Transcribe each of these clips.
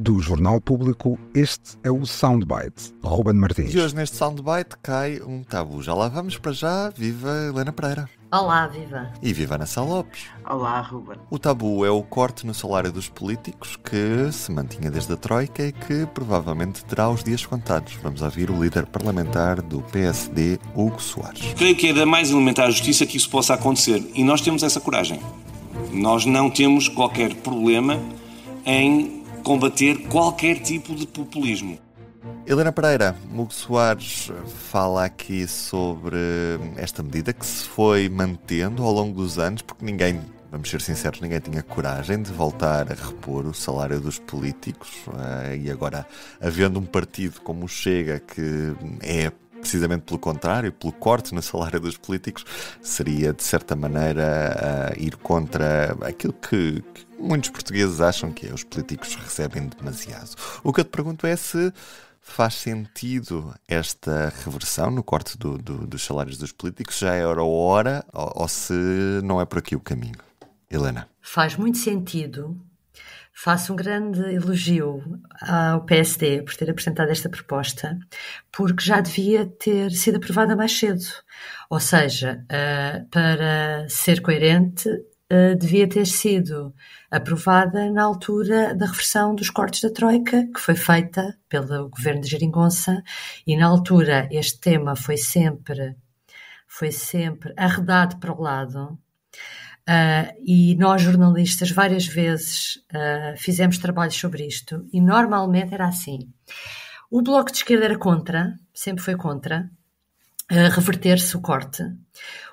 Do Jornal Público, este é o Soundbite. Ruben Martins. E hoje neste Soundbite cai um tabu. Já lá vamos, para já. Viva Helena Pereira. Olá, viva. E viva Ana Sá Lopes. Olá, Ruben. O tabu é o corte no salário dos políticos que se mantinha desde a Troika e que provavelmente terá os dias contados. Vamos ouvir o líder parlamentar do PSD, Hugo Soares. Creio que é da mais elementar justiça que isso possa acontecer e nós temos essa coragem. Nós não temos qualquer problema em combater qualquer tipo de populismo. Helena Pereira, Hugo Soares fala aqui sobre esta medida que se foi mantendo ao longo dos anos, porque ninguém, vamos ser sinceros, ninguém tinha coragem de voltar a repor o salário dos políticos, e agora, havendo um partido como o Chega, que é precisamente pelo contrário, pelo corte no salário dos políticos, seria de certa maneira ir contra aquilo que muitos portugueses acham que é os políticos recebem demasiado. O que eu te pergunto é se faz sentido esta reversão no corte dos salários dos políticos, já era hora ou se não é por aqui o caminho. Helena. Faz muito sentido. Faço um grande elogio ao PSD por ter apresentado esta proposta, porque já devia ter sido aprovada mais cedo. Ou seja, para ser coerente, devia ter sido aprovada na altura da reversão dos cortes da Troika, que foi feita pelo governo de Geringonça, e na altura este tema foi sempre arredado para o lado. E nós, jornalistas, várias vezes fizemos trabalhos sobre isto e normalmente era assim. O Bloco de Esquerda era contra, sempre foi contra, reverter-se o corte.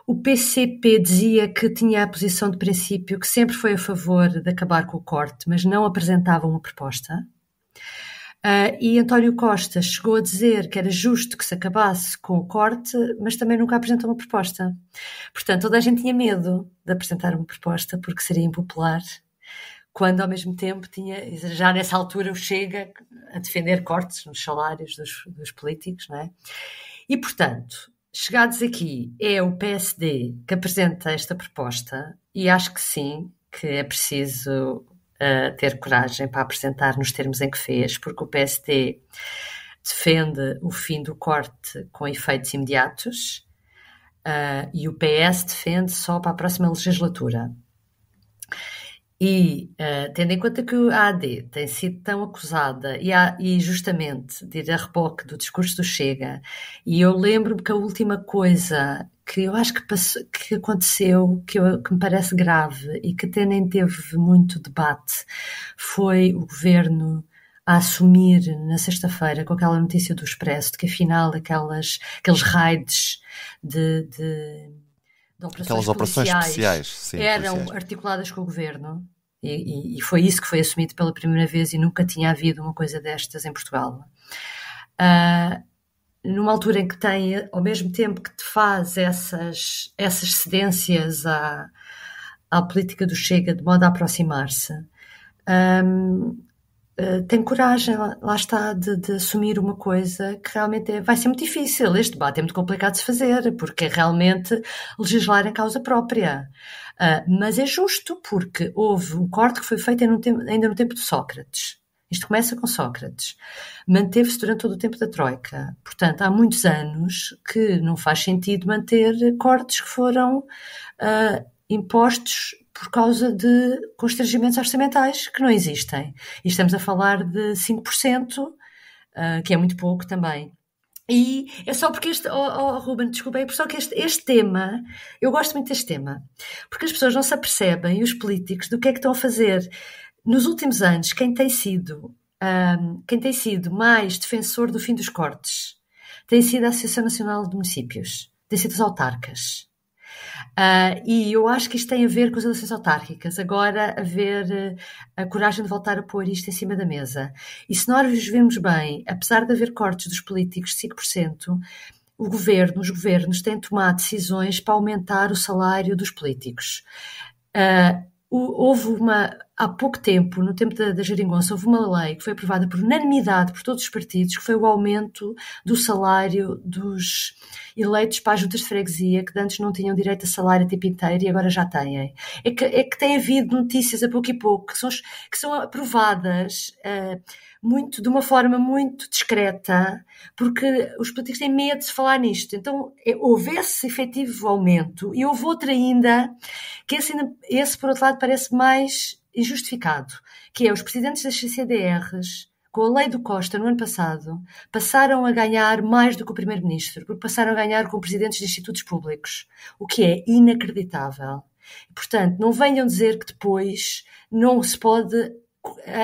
O PCP dizia que tinha a posição de princípio que sempre foi a favor de acabar com o corte, mas não apresentava uma proposta. E António Costa chegou a dizer que era justo que se acabasse com o corte, mas também nunca apresentou uma proposta. Portanto, toda a gente tinha medo de apresentar uma proposta porque seria impopular, quando ao mesmo tempo tinha, já nessa altura, o Chega a defender cortes nos salários dos políticos, não é? E, portanto, chegados aqui, é o PSD que apresenta esta proposta e acho que sim, que é preciso ter coragem para apresentar nos termos em que fez, porque o PSD defende o fim do corte com efeitos imediatos e o PS defende só para a próxima legislatura. E, tendo em conta que a AD tem sido tão acusada e justamente de ir a reboque do discurso do Chega, e eu lembro-me que a última coisa que eu acho que aconteceu, que me parece grave e que até nem teve muito debate, foi o Governo a assumir na sexta-feira com aquela notícia do Expresso de que afinal aqueles raids de aquelas operações especiais sim, eram policiais, articuladas com o Governo e foi isso que foi assumido pela primeira vez e nunca tinha havido uma coisa destas em Portugal. Numa altura em que tem, ao mesmo tempo que te faz essas cedências à política do Chega de modo a aproximar-se, tem coragem, lá está, de assumir uma coisa que realmente vai ser muito difícil. Este debate é muito complicado de se fazer, porque é realmente legislar em causa própria. Mas é justo, porque houve um corte que foi feito ainda no tempo de Sócrates. Isto começa com Sócrates. Manteve-se durante todo o tempo da Troika. Portanto, há muitos anos que não faz sentido manter cortes que foram impostos por causa de constrangimentos orçamentais que não existem. E estamos a falar de 5%, que é muito pouco também. E é só porque Ruben, desculpa, é só que este tema, eu gosto muito deste tema, porque as pessoas não se apercebem, e os políticos, do que é que estão a fazer. Nos últimos anos, quem tem sido mais defensor do fim dos cortes tem sido a Associação Nacional de Municípios, tem sido as autarcas. E eu acho que isto tem a ver com as eleições autárquicas, agora haver a coragem de voltar a pôr isto em cima da mesa. E se nós vemos bem, apesar de haver cortes dos políticos de 5%, os governos têm tomado decisões para aumentar o salário dos políticos. Houve há pouco tempo, no tempo da geringonça, houve uma lei que foi aprovada por unanimidade por todos os partidos, que foi o aumento do salário dos eleitos para as juntas de freguesia, que antes não tinham direito a salário o tempo inteiro e agora já têm. É que tem havido notícias a pouco e pouco que são aprovadas de uma forma muito discreta, porque os políticos têm medo de se falar nisto. Então, houve esse efetivo aumento e houve outro ainda, que esse por outro lado parece mais injustificado, que é os presidentes das CCDRs, com a lei do Costa no ano passado, passaram a ganhar mais do que o primeiro-ministro, porque passaram a ganhar com presidentes de institutos públicos, o que é inacreditável. Portanto, não venham dizer que depois não se pode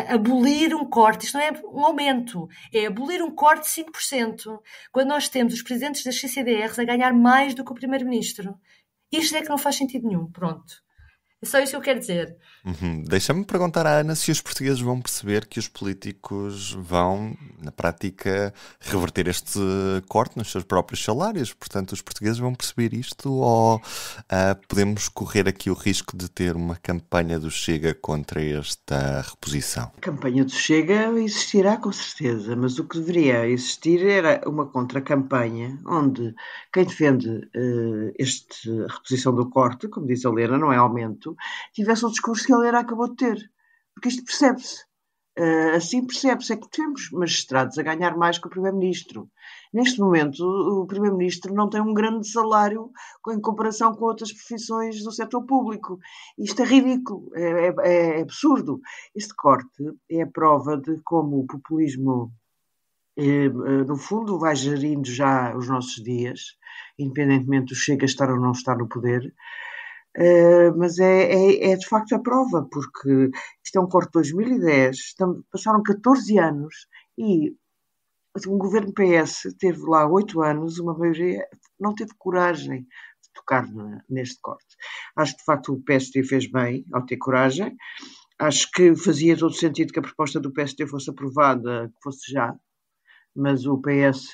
abolir um corte. Isto não é um aumento, é abolir um corte de 5%, quando nós temos os presidentes das CCDRs a ganhar mais do que o primeiro-ministro. Isto é que não faz sentido nenhum, pronto. É só isso que eu quero dizer. Deixa-me perguntar à Ana se os portugueses vão perceber que os políticos vão, na prática, reverter este corte nos seus próprios salários. Portanto, os portugueses vão perceber isto ou podemos correr aqui o risco de ter uma campanha do Chega contra esta reposição? A campanha do Chega existirá com certeza, mas o que deveria existir era uma contra-campanha onde quem defende esta reposição do corte, como diz a Helena, não é aumento, tivesse o discurso que a Helena acabou de ter. Porque isto percebe-se. Assim percebe-se. É que temos magistrados a ganhar mais que o Primeiro-Ministro. Neste momento, o Primeiro-Ministro não tem um grande salário em comparação com outras profissões do setor público. Isto é ridículo. É absurdo. Este corte é a prova de como o populismo, no fundo, vai gerindo já os nossos dias, independentemente do Chega estar ou não estar no poder. Mas é de facto a prova, porque isto é um corte de 2010, passaram 14 anos e um governo PS teve lá 8 anos, uma maioria não teve coragem de tocar neste corte. Acho que de facto o PSD fez bem ao ter coragem, acho que fazia todo sentido que a proposta do PSD fosse aprovada, que fosse já, mas o PS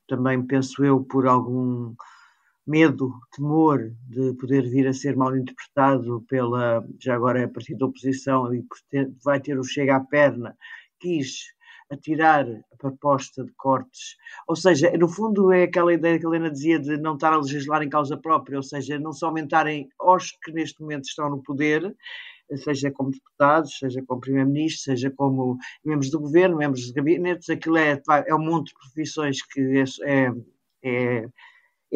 também, penso eu, por algum medo, temor de poder vir a ser mal interpretado já agora a partir da oposição e vai ter o Chega à perna, quis atirar a proposta de cortes, ou seja, no fundo é aquela ideia que a Helena dizia de não estar a legislar em causa própria, ou seja, não se aumentarem aos que neste momento estão no poder, seja como deputados, seja como primeiro-ministro, seja como membros do governo, membros de gabinetes, aquilo é um monte de profissões que é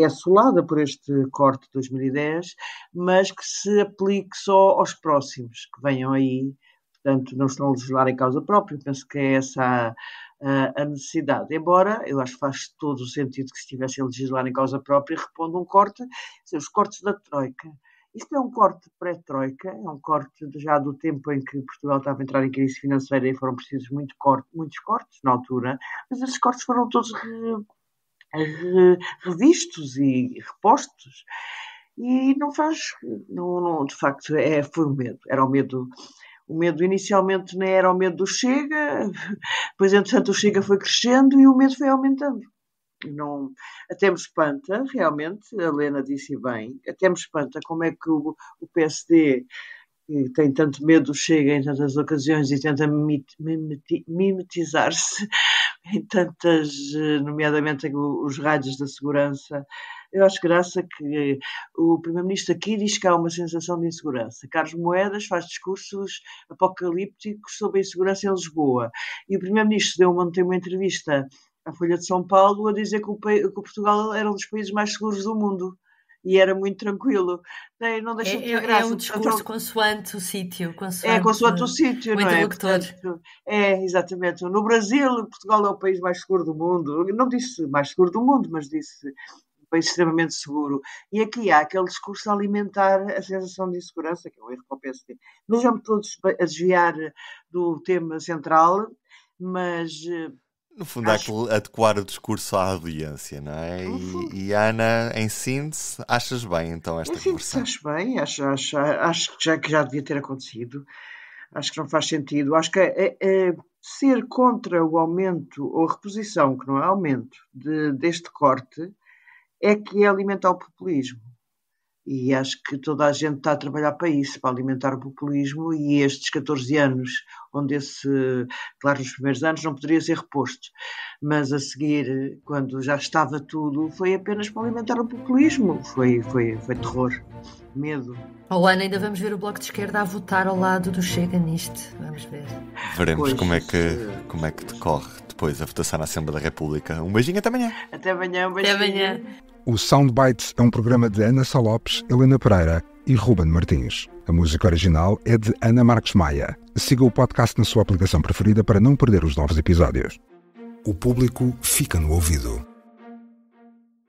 assolada por este corte de 2010, mas que se aplique só aos próximos que venham aí. Portanto, não estão a legislar em causa própria. Penso que é essa a necessidade. Embora, eu acho que faz todo o sentido que se estivessem a legislar em causa própria, repondo um corte, os cortes da Troika. Isto é um corte pré-Troika, é um corte já do tempo em que Portugal estava a entrar em crise financeira e foram precisos muitos cortes na altura, mas esses cortes foram todos revistos e repostos e não faz, de facto foi o medo, era o medo inicialmente nem era o medo do Chega, depois entretanto o Chega foi crescendo e o medo foi aumentando. Não, até me espanta, realmente, a Helena disse bem, até me espanta como é que o PSD que tem tanto medo do Chega em tantas ocasiões e tenta mimetizar-se em tantas, nomeadamente os rádios da segurança. Eu acho graça que o Primeiro-Ministro aqui diz que há uma sensação de insegurança. Carlos Moedas faz discursos apocalípticos sobre a insegurança em Lisboa. E o Primeiro-Ministro tem uma entrevista à Folha de São Paulo a dizer que o Portugal era um dos países mais seguros do mundo. E era muito tranquilo. Não deixa de ter graça. É um discurso consoante o sítio. Consoante o sítio, não é? Portanto, exatamente. No Brasil, Portugal é o país mais seguro do mundo. Não disse mais seguro do mundo, mas disse um país extremamente seguro. E aqui há aquele discurso a alimentar a sensação de insegurança, que é um erro para o PSD. Não vamos todos a desviar do tema central, mas... No fundo, há que adequar o discurso à audiência, não é? E Ana, em síntese, achas bem então esta conversa? Acho bem, acho que já devia ter acontecido. Acho que não faz sentido. Acho que ser contra o aumento ou reposição, que não é aumento, deste corte, é que é alimentar o populismo. E acho que toda a gente está a trabalhar para isso, para alimentar o populismo, e estes 14 anos, onde claro, nos primeiros anos não poderia ser reposto, mas a seguir, quando já estava tudo, foi apenas para alimentar o populismo. Foi terror, medo. Ana, ainda vamos ver o Bloco de Esquerda a votar ao lado do Chega nisto. Vamos ver. Veremos como é que decorre depois a votação na Assembleia da República. Um beijinho, até amanhã. Até amanhã, um beijinho. Até amanhã. O Soundbites é um programa de Ana Sá Lopes, Helena Pereira e Ruben Martins. A música original é de Ana Marques Maia. Siga o podcast na sua aplicação preferida para não perder os novos episódios. O público fica no ouvido.